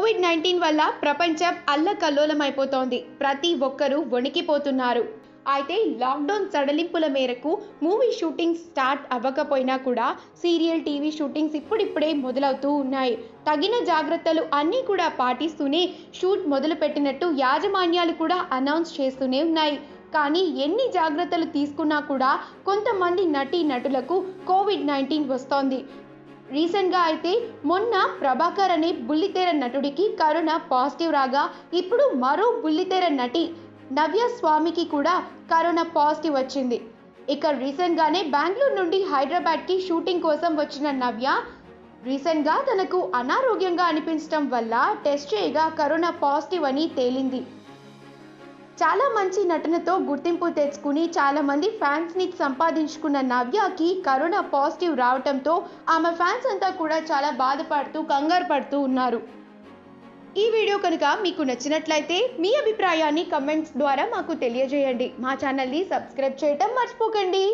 COVID-19 వల్ల ప్రపంచం అల్లకల్లోలమైపోతోంది. ప్రతి ఒక్కరూ వణికిపోతున్నారు. అయితే లాక్డౌన్ సడలింపుల మేరకు మూవీ షూటింగ్ స్టార్ట్ అవ్వకపోయినా కూడా సీరియల్, టీవీ షూటింగ్స్ ఇప్పుడిప్పుడే మొదలవుతూ ఉన్నాయి. తగిన జాగ్రత్తలు అన్నీ కూడా పాటిస్తూనే షూట్ మొదలుపెట్టినట్టు యాజమాన్యాలు కూడా అనౌన్స్ చేస్తూనే ఉన్నాయి. కానీ ఎన్ని జాగ్రత్తలు తీసుకున్నా కూడా కొంతమంది నటీనటులకు కోవిడ్-19 వస్తోంది. రీసెంట్గా అయితే మొన్న ప్రభాకర్ అనే బుల్లితెర నటుడికి కరోనా పాజిటివ్ రాగా ఇప్పుడు మరో బుల్లితెర నటి నవ్య స్వామికి కూడా కరోనా పాజిటివ్ వచ్చింది. ఇక రీసెంట్గానే బెంగళూరు నుండి హైదరాబాద్కి షూటింగ్ కోసం వచ్చిన నవ్య రీసెంట్గా తనకు అనారోగ్యంగా అనిపించడం వల్ల టెస్ట్ చేయగా కరోనా పాజిటివ్ అని తేలింది. చాలా మంచి నటనతో గుర్తింపు తెచ్చుకుని చాలా మంది ఫ్యాన్స్ని సంపాదించుకున్న నవ్యకి కరోనా పాజిటివ్ రావడంతో ఆమె ఫ్యాన్స్ అంతా కూడా చాలా బాధపడుతూ కంగారు పడుతూ ఉన్నారు. ఈ వీడియో కనుక మీకు నచ్చినట్లయితే మీ అభిప్రాయాన్ని కమెంట్స్ ద్వారా మాకు తెలియజేయండి. మా ఛానల్ని సబ్స్క్రైబ్ చేయడం మర్చిపోకండి.